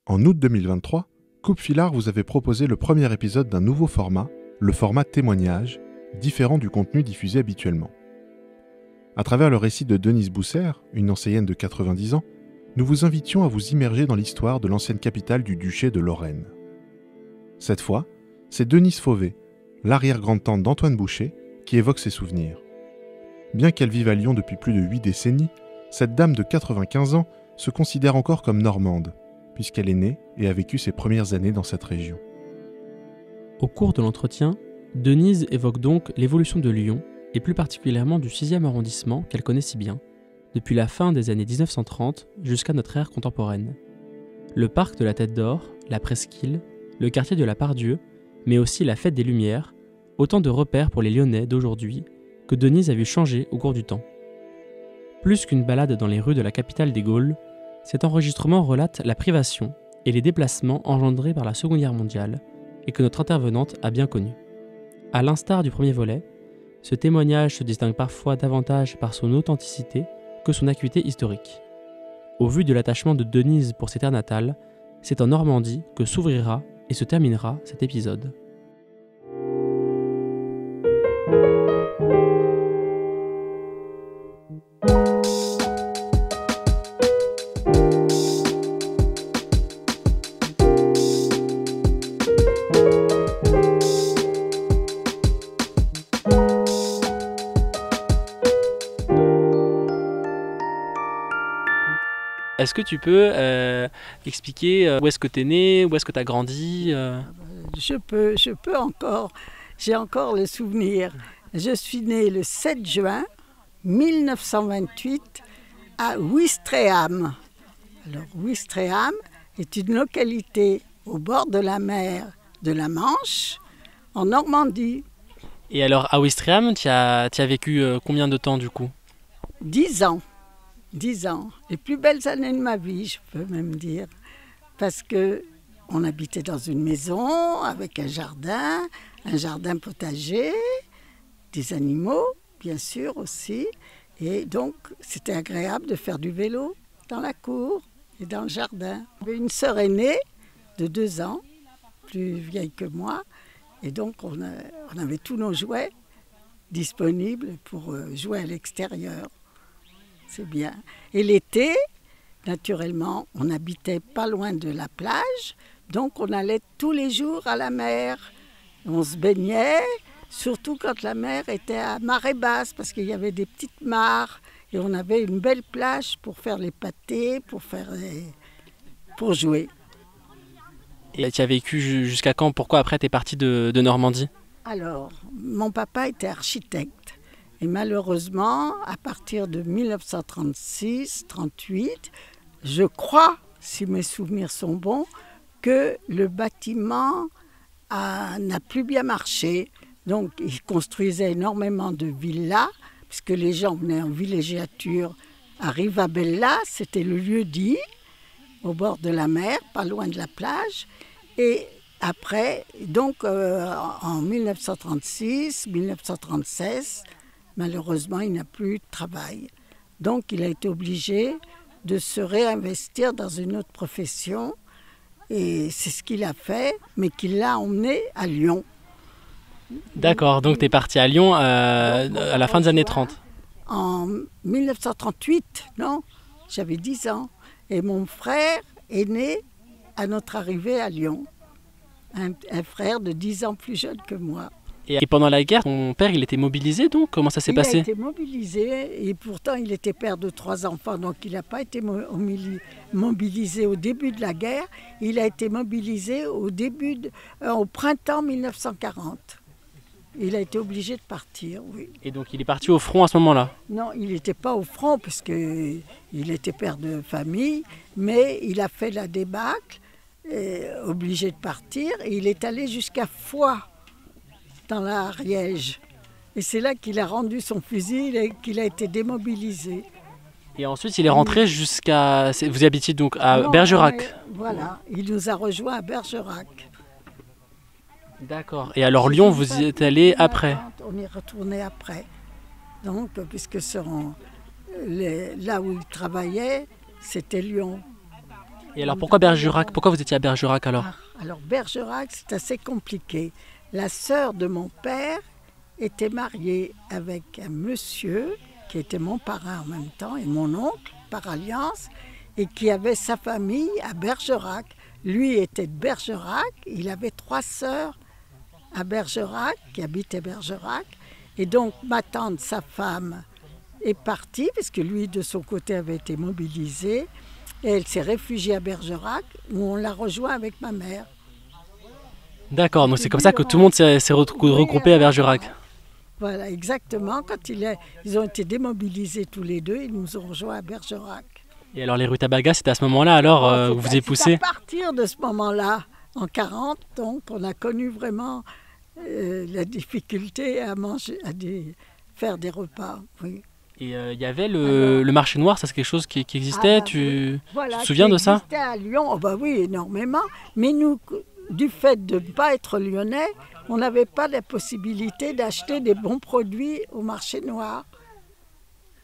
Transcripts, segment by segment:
En août 2023, Coupe Filard vous avait proposé le premier épisode d'un nouveau format, le format témoignage, différent du contenu diffusé habituellement. À travers le récit de Denise Bousser, une ancienne de 90 ans, nous vous invitions à vous immerger dans l'histoire de l'ancienne capitale du duché de Lorraine. Cette fois, c'est Denise Fauvet, l'arrière-grand-tante d'Antoine Boucher, qui évoque ses souvenirs. Bien qu'elle vive à Lyon depuis plus de 8 décennies, cette dame de 95 ans se considère encore comme normande, puisqu'elle est née et a vécu ses premières années dans cette région. Au cours de l'entretien, Denise évoque donc l'évolution de Lyon, et plus particulièrement du 6e arrondissement qu'elle connaît si bien, depuis la fin des années 1930 jusqu'à notre ère contemporaine. Le parc de la Tête d'Or, la Presqu'île, le quartier de la Part-Dieu, mais aussi la Fête des Lumières, autant de repères pour les Lyonnais d'aujourd'hui que Denise a vu changer au cours du temps. Plus qu'une balade dans les rues de la capitale des Gaules, cet enregistrement relate la privation et les déplacements engendrés par la Seconde Guerre mondiale et que notre intervenante a bien connu. À l'instar du premier volet, ce témoignage se distingue parfois davantage par son authenticité que son acuité historique. Au vu de l'attachement de Denise pour ses terres natales, c'est en Normandie que s'ouvrira et se terminera cet épisode. Est-ce que tu peux expliquer où est-ce que tu es né, où est-ce que tu as grandi Je peux encore, j'ai encore le souvenir. Je suis née le 7 juin 1928 à Ouistreham. Alors Ouistreham est une localité au bord de la mer de la Manche, en Normandie. Et alors à Ouistreham, tu as vécu combien de temps du coup ? 10 ans. 10 ans, les plus belles années de ma vie, je peux même dire, parce qu'on habitait dans une maison avec un jardin potager, des animaux, bien sûr aussi, et donc c'était agréable de faire du vélo dans la cour et dans le jardin. J'avais une sœur aînée de 2 ans, plus vieille que moi, et donc on avait tous nos jouets disponibles pour jouer à l'extérieur. C'est bien. Et l'été, naturellement, on n'habitait pas loin de la plage, donc on allait tous les jours à la mer. On se baignait, surtout quand la mer était à marée basse, parce qu'il y avait des petites mares, et on avait une belle plage pour faire les pâtés, pour jouer. Et tu as vécu jusqu'à quand ? Pourquoi après tu es partie de Normandie ? Alors, mon papa était architecte. Et malheureusement, à partir de 1936-38, je crois, si mes souvenirs sont bons, que le bâtiment n'a plus bien marché. Donc, il construisait énormément de villas, puisque les gens venaient en villégiature à Rivabella, c'était le lieu-dit, au bord de la mer, pas loin de la plage. Et après, donc en 1936-1936, malheureusement, il n'a plus eu de travail. Donc, il a été obligé de se réinvestir dans une autre profession. Et c'est ce qu'il a fait, mais qui l'a emmené à Lyon. D'accord, donc tu es parti à Lyon à la fin des années 30. En 1938, non, j'avais 10 ans. Et mon frère est né à notre arrivée à Lyon. Un frère de 10 ans plus jeune que moi. Et pendant la guerre, ton père, il était mobilisé donc ? Comment ça s'est passé ? Il a été mobilisé et pourtant il était père de 3 enfants, donc il n'a pas été mobilisé au début de la guerre. Il a été mobilisé au printemps 1940. Il a été obligé de partir, oui. Et donc il est parti au front à ce moment-là ? Non, il n'était pas au front parce qu'il était père de famille, mais il a fait la débâcle, obligé de partir, et il est allé jusqu'à Foix, dans l'Ariège. Et c'est là qu'il a rendu son fusil et qu'il a été démobilisé. Et ensuite, il est rentré jusqu'à... Vous habitiez donc à Bergerac ? Voilà, il nous a rejoints à Bergerac. D'accord. Et alors Lyon, vous y êtes allé après ? On y est retourné après. Donc, puisque là où il travaillait, c'était Lyon. Et alors pourquoi Bergerac? Pourquoi vous étiez à Bergerac alors? Alors Bergerac, c'est assez compliqué. La sœur de mon père était mariée avec un monsieur qui était mon parrain en même temps et mon oncle par alliance et qui avait sa famille à Bergerac. Lui était de Bergerac, il avait 3 sœurs à Bergerac qui habitaient Bergerac et donc ma tante, sa femme, est partie parce que lui de son côté avait été mobilisé et elle s'est réfugiée à Bergerac où on l'a rejoint avec ma mère. D'accord, donc c'est comme ça que tout le monde s'est regroupé à Bergerac. Voilà, exactement. Quand ils ont été démobilisés tous les deux, ils nous ont rejoints à Bergerac. Et alors les rutabagas, c'était à ce moment-là alors où vous avez poussé? À partir de ce moment-là, en 40, donc, on a connu vraiment la difficulté à manger, faire des repas. Oui. Et il y avait le marché noir, ça c'est quelque chose qui existait, tu te souviens de ça? Existait à Lyon, oh, bah oui, énormément. Mais nous, du fait de ne pas être lyonnais, on n'avait pas la possibilité d'acheter des bons produits au marché noir.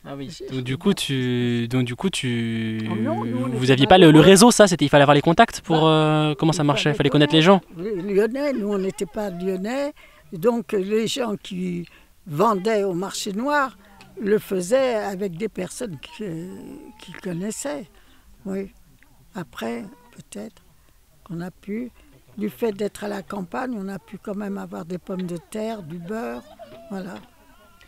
Ah oui. Donc du coup, vous aviez pas pas le heureux. réseau, ça, il fallait avoir les contacts pour comment ça marchait, il fallait connaître les gens. Les Lyonnais, nous on n'était pas lyonnais, donc les gens qui vendaient au marché noir le faisaient avec des personnes qui connaissaient. Oui. Après, peut-être qu'on a pu, du fait d'être à la campagne, on a pu quand même avoir des pommes de terre, du beurre, voilà.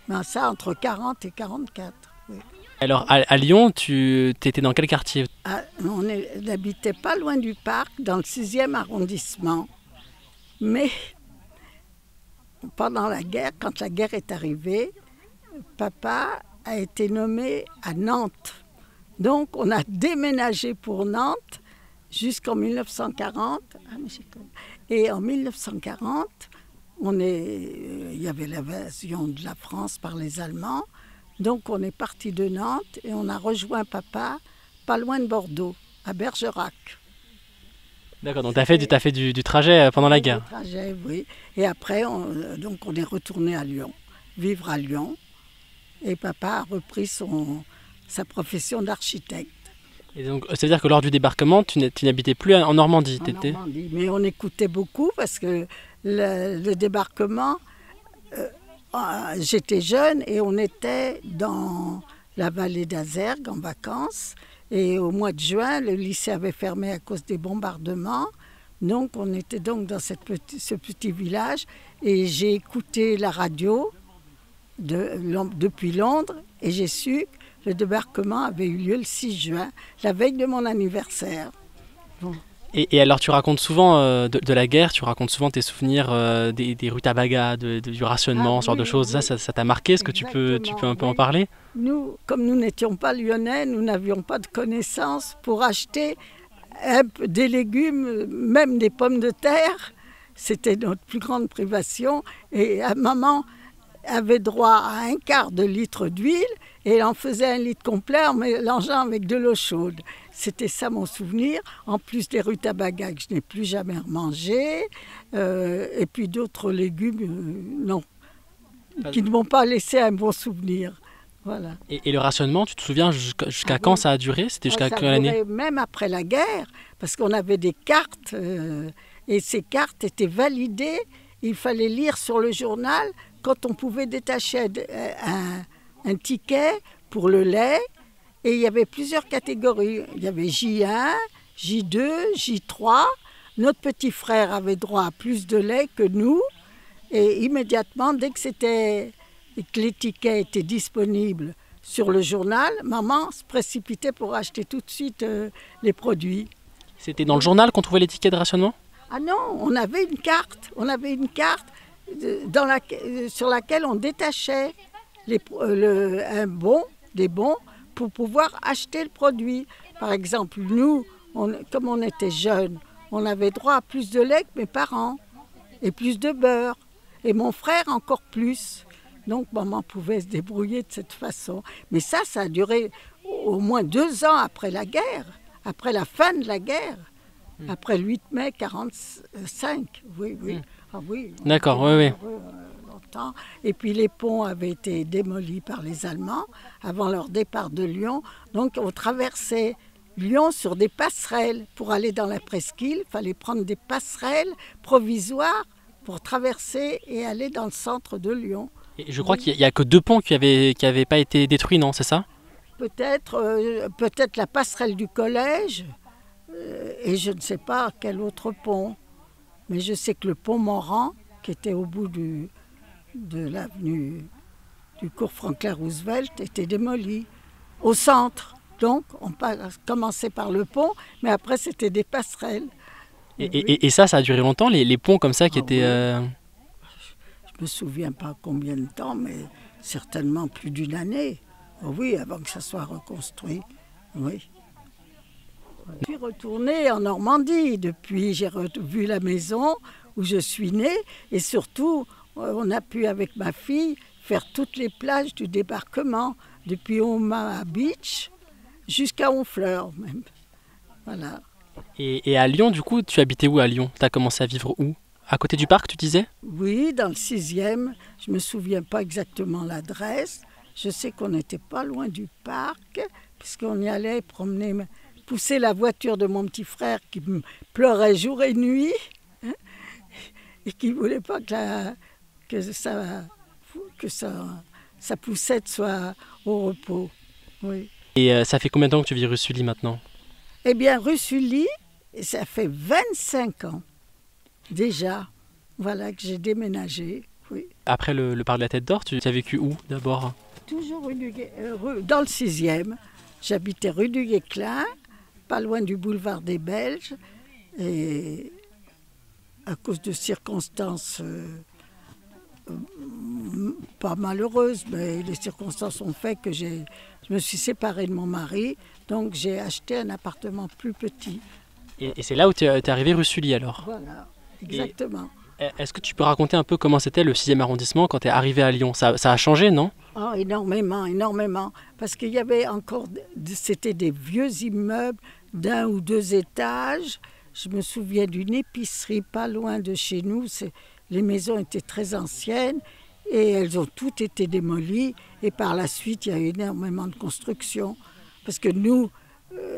Mais ça entre 40 et 44. Oui. Alors à Lyon, tu étais dans quel quartier? On n'habitait pas loin du parc, dans le 6e arrondissement. Mais pendant la guerre, quand la guerre est arrivée, papa a été nommé à Nantes. Donc on a déménagé pour Nantes jusqu'en 1940. Et en 1940, il y avait l'invasion de la France par les Allemands. Donc on est parti de Nantes et on a rejoint papa pas loin de Bordeaux, à Bergerac. D'accord, donc tu as fait du trajet pendant la guerre. Du trajet, oui. Et après, on est retourné à Lyon, vivre à Lyon. Et papa a repris sa profession d'architecte. Et donc, ça veut dire que lors du débarquement, tu n'habitais plus en Normandie, Normandie, mais on écoutait beaucoup parce que le débarquement, j'étais jeune et on était dans la vallée d'Azergues en vacances. Et au mois de juin, le lycée avait fermé à cause des bombardements. Donc on était donc dans ce petit village et j'ai écouté la radio depuis Londres et j'ai su que le débarquement avait eu lieu le 6 juin, la veille de mon anniversaire. Bon. Et alors tu racontes souvent de la guerre, tu racontes souvent tes souvenirs des rutabagas, du rationnement, ce genre de choses. Ça t'a marqué? Est-ce que tu peux un peu en parler? Nous, comme nous n'étions pas lyonnais, nous n'avions pas de connaissances pour acheter des légumes, même des pommes de terre. C'était notre plus grande privation. Et maman avait droit à un quart de litre d'huile et elle en faisait 1 litre complet en mélangeant avec de l'eau chaude. C'était ça mon souvenir, en plus des rutabagas que je n'ai plus jamais remangés, et puis d'autres légumes, non, qui ne m'ont pas laissé un bon souvenir. Voilà. Et le rationnement, tu te souviens jusqu'à quand ça a duré? C'était jusqu'à quelle année? Même après la guerre, parce qu'on avait des cartes, et ces cartes étaient validées. Il fallait lire sur le journal quand on pouvait détacher un ticket pour le lait. Et il y avait plusieurs catégories. Il y avait J1, J2, J3. Notre petit frère avait droit à plus de lait que nous. Et immédiatement, dès que les tickets étaient disponibles sur le journal, maman se précipitait pour acheter tout de suite les produits. C'était dans le journal qu'on trouvait les tickets de rationnement? Ah non, on avait une carte. On avait une carte sur laquelle on détachait des bons pour pouvoir acheter le produit. Par exemple, nous, comme on était jeunes, on avait droit à plus de lait que mes parents et plus de beurre. Et mon frère encore plus. Donc maman pouvait se débrouiller de cette façon. Mais ça a duré au moins 2 ans après la guerre, après la fin de la guerre, après le 8 mai 1945. Oui. Ah oui. D'accord, oui. Longtemps. Et puis les ponts avaient été démolis par les Allemands avant leur départ de Lyon. Donc on traversait Lyon sur des passerelles. Pour aller dans la presqu'île, il fallait prendre des passerelles provisoires pour traverser et aller dans le centre de Lyon. Et je crois qu'il n'y a que 2 ponts qui avaient pas été détruits, non, c'est ça? Peut-être la passerelle du collège, et je ne sais pas quel autre pont. Mais je sais que le pont Morand, qui était au bout de l'avenue du cours Franklin Roosevelt, était démoli au centre. Donc, on commençait par le pont, mais après, c'était des passerelles. Et ça a duré longtemps, les ponts comme ça qui étaient... Oui. Je ne me souviens pas combien de temps, mais certainement plus d'une année. Oh oui, avant que ça soit reconstruit. Oui. Je suis retournée en Normandie depuis. J'ai revu la maison où je suis née. Et surtout, on a pu, avec ma fille, faire toutes les plages du débarquement, depuis Omaha Beach jusqu'à Honfleur même. Voilà. Et à Lyon, du coup, tu habitais où à Lyon? Tu as commencé à vivre où? À côté du parc, tu disais? Oui, dans le 6e. Je ne me souviens pas exactement l'adresse. Je sais qu'on n'était pas loin du parc, puisqu'on y allait pousser la voiture de mon petit frère qui pleurait jour et nuit, hein, et qui ne voulait pas que sa poussette soit au repos. Oui. Et ça fait combien de temps que tu vis rue Sully maintenant? Eh bien, rue Sully, ça fait 25 ans déjà, voilà, que j'ai déménagé. Oui. Après le parc de la Tête d'Or, tu as vécu où d'abord? Toujours dans le 6e. J'habitais rue du Guesclin, pas loin du boulevard des Belges. Et à cause de circonstances pas malheureuses, mais les circonstances ont fait que je me suis séparée de mon mari. Donc j'ai acheté un appartement plus petit. Et c'est là où tu es arrivé rue Sully alors? Voilà, exactement. Est-ce que tu peux raconter un peu comment c'était le 6e arrondissement quand tu es arrivé à Lyon? Ça a changé, non? Oh, énormément, énormément. Parce qu'il y avait encore, c'était des vieux immeubles d'1 ou 2 étages. Je me souviens d'une épicerie pas loin de chez nous. Les maisons étaient très anciennes et elles ont toutes été démolies. Et par la suite, il y a eu énormément de construction. Parce que nous,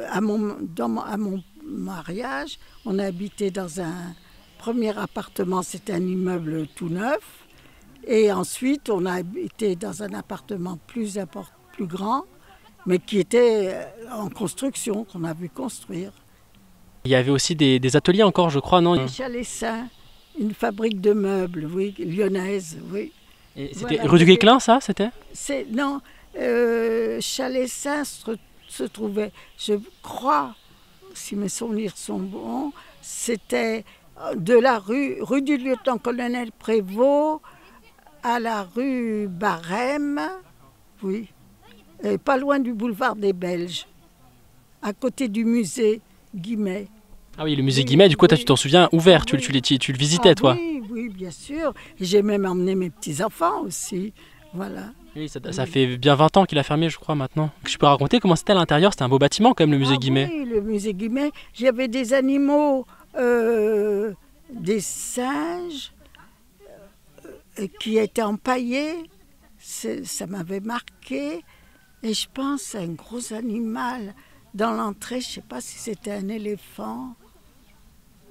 à mon mariage, on a habité dans un premier appartement, c'était un immeuble tout neuf. Et ensuite, on a habité dans un appartement plus grand, mais qui était en construction, qu'on a vu construire. Il y avait aussi des ateliers encore, je crois, non? Les Chalessins, une fabrique de meubles, oui, lyonnaise, oui. Et c'était rue du Guesclin, ça, c'était? Non, Chalessins se trouvait, je crois, si mes souvenirs sont bons, c'était de la rue du lieutenant-colonel Prévost à la rue Barème, oui, et pas loin du boulevard des Belges, à côté du musée Guimet. Ah oui, le musée Guimet, du coup, tu t'en souviens, ouvert, oui. tu le visitais, toi? Oui, bien sûr. Et j'ai même emmené mes petits-enfants aussi, voilà. Oui, ça fait bien 20 ans qu'il a fermé, je crois, maintenant. Je peux raconter comment c'était à l'intérieur? C'était un beau bâtiment, quand même, le musée Guimet. Oui, le musée Guimet. J'avais des animaux, des singes, qui étaient empaillés. Ça m'avait marqué. Et je pense à un gros animal dans l'entrée. Je ne sais pas si c'était un éléphant.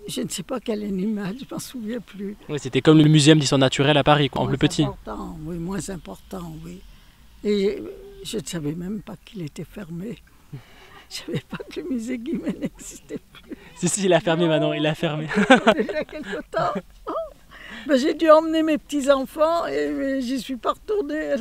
Je ne sais pas quel animal, je ne m'en souviens plus. Oui, c'était comme le muséum d'histoire naturelle à Paris, en plus petit. Oui, moins important, oui. Et je ne savais même pas qu'il était fermé. Je ne savais pas que le musée Guimet n'existait plus. Si, il a fermé maintenant, il a fermé. Déjà quelque temps. Ben, j'ai dû emmener mes petits-enfants et j'y suis pas retournée.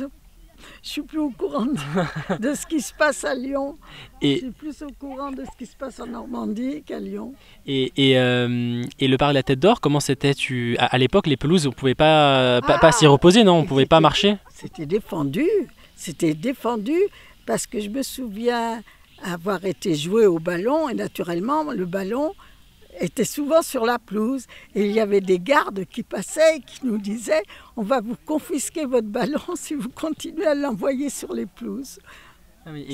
Je suis plus au courant de ce qui se passe à Lyon. Je suis plus au courant de ce qui se passe en Normandie qu'à Lyon. Et le parc de la Tête d'Or, comment c'était? À l'époque, les pelouses, on ne pouvait pas s'y reposer, non? On ne pouvait pas marcher? C'était défendu parce que je me souviens avoir été joué au ballon et naturellement, le ballon était souvent sur la pelouse et il y avait des gardes qui passaient et qui nous disaient « On va vous confisquer votre ballon si vous continuez à l'envoyer sur les pelouses ».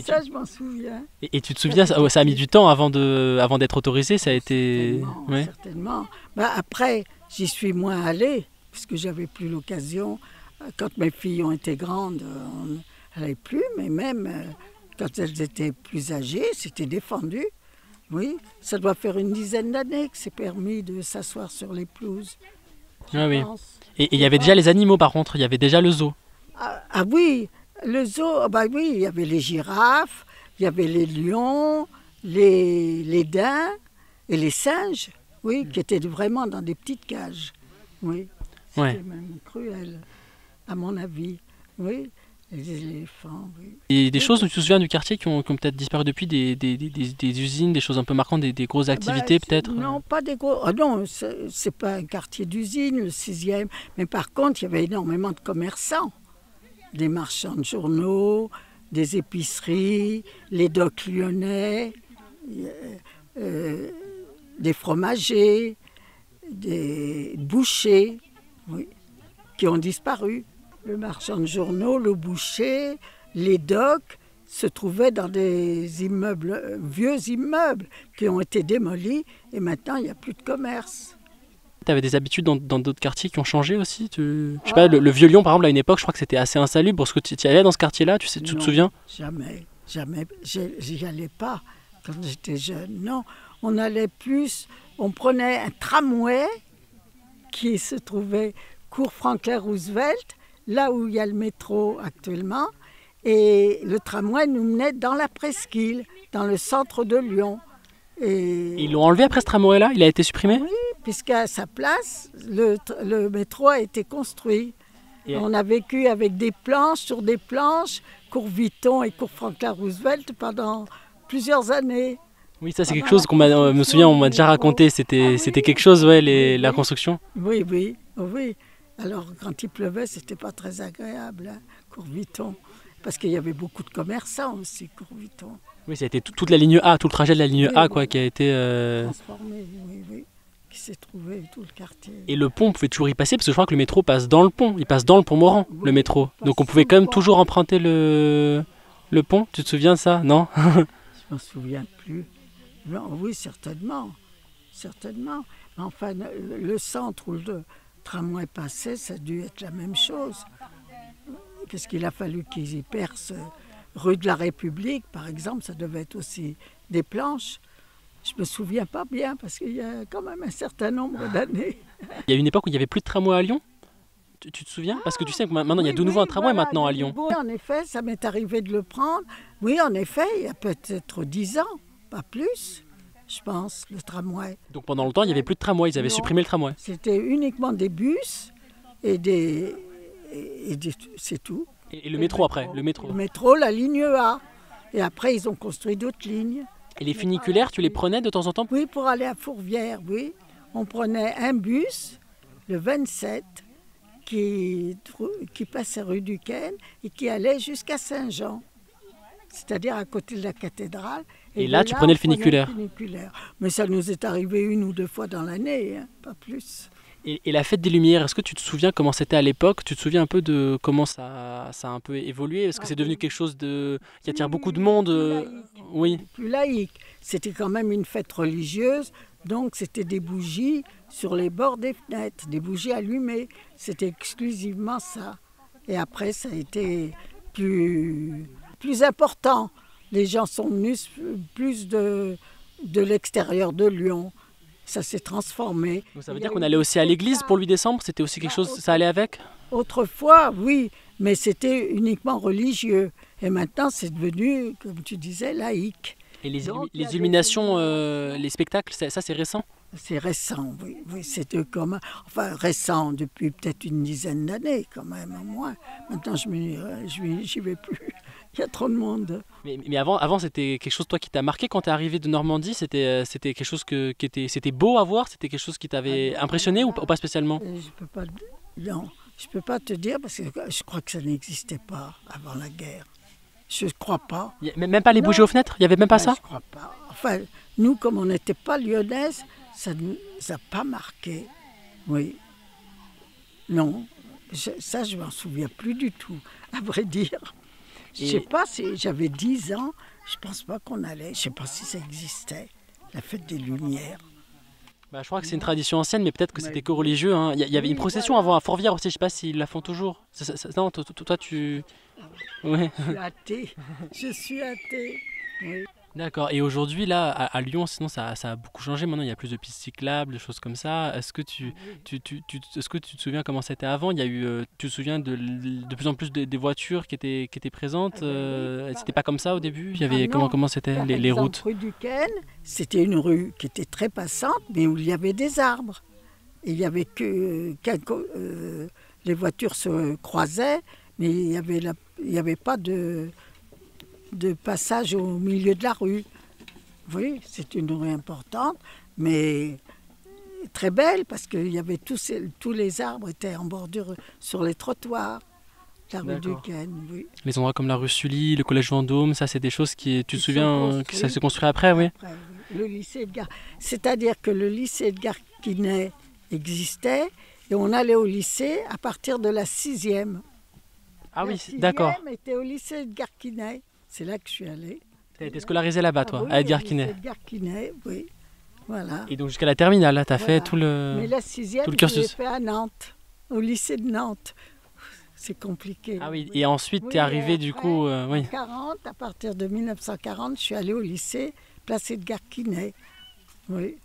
Ça, je m'en souviens. Et tu te souviens, ça a mis du temps avant d'être autorisé, ça a été... Certainement. Après, j'y suis moins allée, puisque j'avais plus l'occasion. Quand mes filles ont été grandes, on n'allait plus, mais même quand elles étaient plus âgées, c'était défendu. Oui, ça doit faire une dizaine d'années que c'est permis de s'asseoir sur les pelouses. Ah oui. pense. Et il y avait déjà les animaux par contre, il y avait déjà le zoo. Ah oui, le zoo, bah oui, il y avait les girafes, il y avait les lions, les daims et les singes, oui, qui étaient vraiment dans des petites cages. Oui, c'était Ouais. même cruel, à mon avis. Oui, les éléphants, oui. Et des choses dont tu te souviens du quartier qui ont peut-être disparu depuis, des usines, des choses un peu marquantes, des grosses activités peut-être. Non, pas des gros. Ah non, c'est pas un quartier d'usine, le 6e. Mais par contre, il y avait énormément de commerçants. Des marchands de journaux, des épiceries, les docks lyonnais, des fromagers, des bouchers, oui, qui ont disparu. Le marchand de journaux, le boucher, les docks se trouvaient dans des immeubles, vieux immeubles qui ont été démolis et maintenant il n'y a plus de commerce. Tu avais des habitudes dans d'autres quartiers qui ont changé aussi Je sais pas, le Vieux Lyon par exemple, à une époque, je crois que c'était assez insalubre. Parce que tu y allais dans ce quartier-là, tu te Non, souviens? Jamais. J'y allais pas quand j'étais jeune. Non, on allait plus, on prenait un tramway qui se trouvait cours Franklin Roosevelt, là où il y a le métro actuellement, et le tramway nous menait dans la presqu'île, dans le centre de Lyon. Et Ils l'ont enlevé après ce tramway-là? Il a été supprimé? oui, puisqu'à sa place, le métro a été construit. Et- On a vécu avec des planches sur des planches, cours Vuitton et cours Franklin Roosevelt pendant plusieurs années. Oui, ça c'est Ah quelque bah, chose la qu'on m'a, me construction souviens, on du m'a déjà métro. raconté. Ah C'était oui. quelque chose, ouais, Oui, la oui. construction. Oui, oui, oh oui. Alors quand il pleuvait, c'était pas très agréable, hein, cours Vuitton. Parce qu'il y avait beaucoup de commerçants aussi, cours Vuitton. Oui, ça a été toute la ligne A, tout le trajet de la ligne Oui, A, oui. quoi, qui a été. Transformé, oui, oui. Qui s'est trouvé tout le quartier. Et le pont, on pouvait toujours y passer parce que je crois que le métro passe dans le pont. Il passe dans le pont Morand, Oui, le métro. il passe Donc on pouvait sous quand le même pont. toujours emprunter le pont. Tu te souviens de ça? Non? Je m'en souviens plus. Non, oui, certainement. Certainement. Mais enfin, le centre où le tramway passait, ça a dû être la même chose. Qu'est-ce qu'il a fallu qu'ils y percent rue de la République, par exemple, ça devait être aussi des planches. Je me souviens pas bien parce qu'il y a quand même un certain nombre d'années. Il y a une époque où il n'y avait plus de tramway à Lyon? Tu te souviens? Parce que tu sais que maintenant il y a Oui, de nouveau oui, un tramway voilà, maintenant à de Lyon. nouveau. En effet, ça m'est arrivé de le prendre. Oui, en effet, il y a peut-être 10 ans, pas plus, je pense, le tramway. Donc pendant longtemps il n'y avait plus de tramway, ils avaient Non. supprimé le tramway. C'était uniquement des bus et c'est tout. Et le métro après, le métro. Le métro, la ligne A. Et après, ils ont construit d'autres lignes. Et les funiculaires, tu les prenais de temps en temps? Oui, pour aller à Fourvière, oui. On prenait un bus, le 27, qui passait rue Duquesne et qui allait jusqu'à Saint-Jean, c'est-à-dire à côté de la cathédrale. Et de là, tu prenais le on prenait funiculaire. Mais ça nous est arrivé 1 ou 2 fois dans l'année, hein, pas plus. Et la fête des Lumières, est-ce que tu te souviens comment c'était à l'époque? Tu te souviens un peu de comment ça a un peu évolué? Est-ce que c'est devenu quelque chose qui attire beaucoup de monde? Oui. Plus laïque. C'était quand même une fête religieuse, donc c'était des bougies sur les bords des fenêtres, des bougies allumées. C'était exclusivement ça. Et après, ça a été plus important. Les gens sont venus plus de l'extérieur de Lyon. Ça s'est transformé. Donc ça veut dire qu'on allait aussi à l'église pour le 8 décembre? C'était aussi quelque chose, ça allait avec? Autrefois, oui, mais c'était uniquement religieux. Et maintenant, c'est devenu, comme tu disais, laïque. Et Donc, il y les avait illuminations, des- les spectacles, ça c'est récent? C'est récent, oui. Oui, c'était comme... Enfin, récent depuis peut-être une dizaine d'années, quand même, au moins. Maintenant, j'y vais plus. Il y a trop de monde. Mais avant c'était quelque chose, toi, qui t'a marqué quand t'es arrivé de Normandie? C'était quelque chose c'était beau à voir? C'était quelque chose qui t'avait impressionné ou pas spécialement? Et non, je peux pas te dire parce que je crois que ça n'existait pas avant la guerre. Je crois pas. Même pas les Non. bougies aux fenêtres? Il n'y avait même pas Ouais, ça? je crois pas. Enfin, nous, comme on n'était pas lyonnaises, ça ne nous a pas marqué. Oui. Non, ça, je m'en souviens plus du tout, à vrai dire. Je sais Et- pas si j'avais 10 ans, je pense pas qu'on allait, je sais pas si ça existait, la fête des Lumières. Bah, je crois que c'est une tradition ancienne, mais peut-être que c'était que religieux, hein. Il y avait Oui, une procession voilà. avant à Fourvière aussi, je sais pas s'ils la font toujours. Non, toi tu... Ouais. Je suis athée, je suis athée. Oui. D'accord. Et aujourd'hui, là, à Lyon, sinon, ça a beaucoup changé. Maintenant, il y a plus de pistes cyclables, de choses comme ça. Est-ce que est-ce que tu te souviens comment c'était avant? Il y a eu, tu te souviens de plus en plus des voitures qui étaient présentes? Eh ben oui, C'était pas comme ça au début? Il y ah avait, non, comment c'était par les exemple, routes? rue Duquesne, c'était une rue qui était très passante, mais où il y avait des arbres. Et il y avait que les voitures se croisaient, mais il y avait pas de passage au milieu de la rue. Oui, c'est une rue importante, mais très belle parce qu'il y avait tous les arbres étaient en bordure sur les trottoirs. La rue D'accord. Duquesne, oui. Les endroits comme la rue Sully, le collège Vendôme, ça, c'est des choses tu te Qui sont souviens, que ça construits s'est construit après, oui? après, oui. Le lycée Edgar. C'est-à-dire que le lycée Edgar Quinet existait et on allait au lycée à partir de la 6e. Ah La oui, 6e d'accord. était au lycée Edgar Quinet. C'est là que je suis allée. Tu as été scolarisé là-bas, toi, Oui, à Edgar au lycée Quinet. Edgar Quinet, oui. Voilà. Et donc jusqu'à la terminale, là, tu as Voilà. fait tout Mais le... la 6e, tout le je l'ai cursus. fait à Nantes, au lycée de Nantes. C'est compliqué. Ah oui, et ensuite, tu Oui, es et arrivé, du après, coup... oui. À partir de 1940, je suis allée au lycée Place Edgar Quinet. Oui.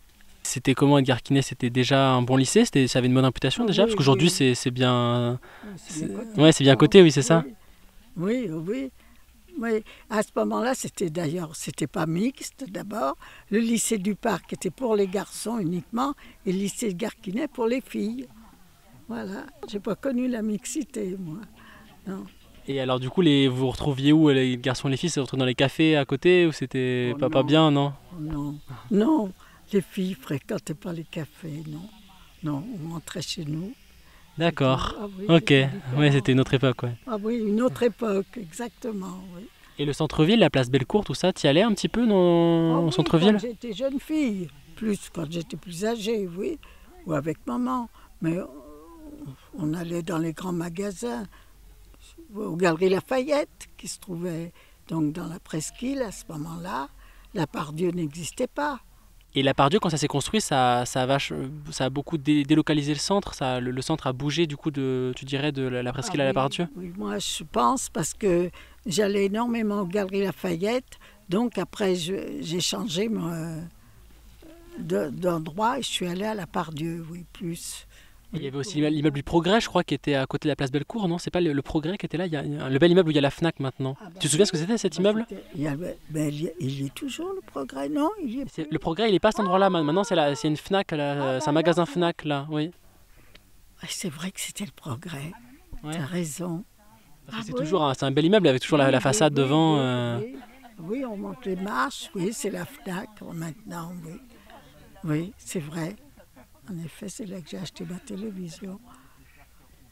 C'était comment Edgar Quinet? C'était déjà un bon lycée? Ça avait une bonne réputation Ah déjà? oui, Parce qu'aujourd'hui, oui. c'est bien... C'est bien coté. Ouais, c'est bien coté, oui, c'est ça. Oui, oui, oui. Oui. À ce moment-là, c'était pas mixte d'abord. Le lycée du Parc était pour les garçons uniquement et le lycée Edgar Quinet pour les filles. Voilà. J'ai pas connu la mixité, moi. Non. Et alors, du coup, vous vous retrouviez où? Les garçons et les filles se retrouvaient dans les cafés à côté? Ou c'était Oh pas non. bien, non? Non, non, les filles fréquentaient pas les cafés, non. Non, on rentrait chez nous. D'accord. Ah oui, Ok. c'était Ouais, différent. c'était une autre époque, ouais. Ah oui, une autre époque, exactement, oui. Et le centre-ville, la place Bellecour, tout ça, t'y allais un petit peu Ah dans oui, au centre-ville? quand j'étais jeune fille, plus quand j'étais plus âgée, oui, ou avec maman. Mais on allait dans les grands magasins, aux Galeries Lafayette, qui se trouvait donc dans la presqu'île à ce moment-là. La Pardieu n'existait pas. Et la Pardieu, quand ça s'est construit, ça a beaucoup délocalisé le centre. Le centre a bougé, du coup, tu dirais, de la presqu'île à la oui, Pardieu? oui, moi je pense parce que j'allais énormément aux Galeries Lafayette, donc après j'ai changé d'endroit et je suis allée à la Pardieu, oui, plus. Il y avait aussi l'immeuble du Progrès, je crois, qui était à côté de la place Bellecour, non? C'est pas le Progrès qui était là? Le bel immeuble où il y a la Fnac maintenant. Ah bah Tu te souviens ce que oui, c'était, cet bah immeuble? il y est toujours le Progrès, non? Il y est plus. Le Progrès, il est pas à cet endroit-là. Maintenant, c'est une Fnac, là, c'est un magasin Fnac, là, oui. Ah, c'est vrai que c'était le Progrès, Ouais. t'as raison. Parce que Ah c'est oui. toujours c'est un bel immeuble avec toujours Oui, la façade oui, devant. oui, oui. Oui, on monte les marches, oui, c'est la Fnac maintenant, oui. Oui, c'est vrai. En effet, c'est là que j'ai acheté ma télévision.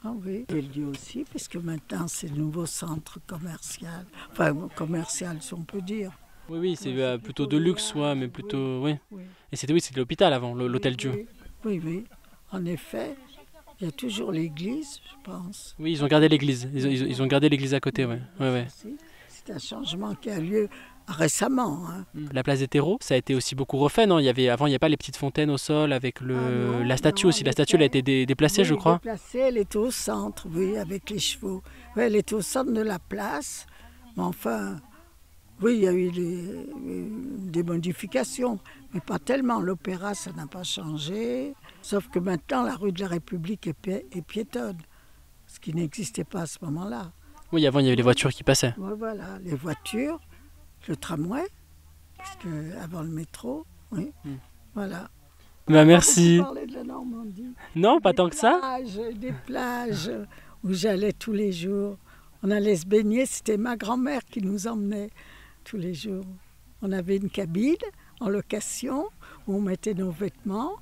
Ah oui, et le lieu aussi, puisque maintenant c'est le nouveau centre commercial. Enfin, commercial, si on peut dire. Oui, oui, c'est Ouais, c'est plutôt plutôt de le luxe, ouais, large, mais oui, plutôt, oui. Oui. Et c'était l'hôpital avant, l'hôtel Dieu. Oui, oui, oui. En effet, il y a toujours l'église, je pense. Oui, ils ont gardé l'église. Ils ont gardé l'église à côté, ouais. Ouais, ouais. C'est un changement qui a lieu récemment. Hein. La place des terreaux, ça a été aussi beaucoup refait, non? Avant, il n'y avait pas les petites fontaines au sol avec Ah non, la statue non, aussi. La statue, elle a été déplacée, Oui, je crois. déplacée, elle était au centre, oui, avec les chevaux. Oui, elle était au centre de la place. Mais enfin, oui, il y a eu des modifications, mais pas tellement. L'opéra, ça n'a pas changé. Sauf que maintenant, la rue de la République est piétonne, ce qui n'existait pas à ce moment-là. Oui, avant, il y avait les voitures qui passaient. Ouais, voilà, les voitures, le tramway, parce que avant le métro, oui, voilà. Bah, merci. On parlait de la Normandie. Non, pas tant que ça. Des plages où j'allais tous les jours. On allait se baigner, c'était ma grand-mère qui nous emmenait tous les jours. On avait une cabine en location où on mettait nos vêtements,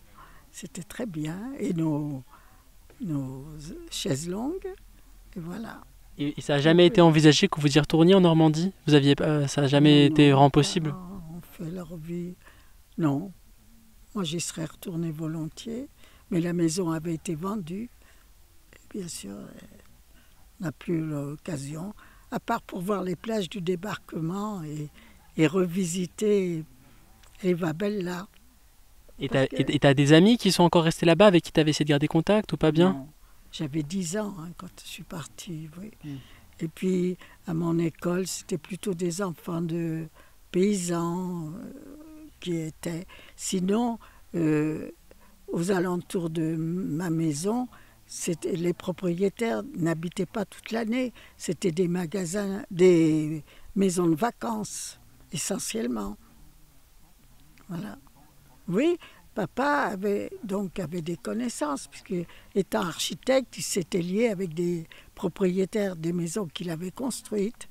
c'était très bien, et nos chaises longues, et voilà. Et ça n'a jamais été envisagé que vous y retourniez en Normandie? Ça n'a jamais été Non, vraiment possible? non, on fait leur vie. Non, moi j'y serais retournée volontiers, mais la maison avait été vendue. Et bien sûr, on n'a plus l'occasion, à part pour voir les plages du débarquement et revisiter Eva Bella. Et Parce que- t'as des amis qui sont encore restés là-bas avec qui t'avais essayé de garder contact ou pas bien? Non, j'avais 10 ans quand je suis partie, oui. Et puis, à mon école, c'était plutôt des enfants paysans qui étaient. Sinon, aux alentours de ma maison, les propriétaires n'habitaient pas toute l'année. C'était des magasins, des maisons de vacances, essentiellement. Voilà. Oui, papa avait des connaissances, puisque étant architecte, il s'était lié avec des propriétaires des maisons qu'il avait construites.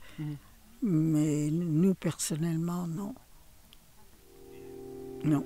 Mais nous, personnellement, non. Non.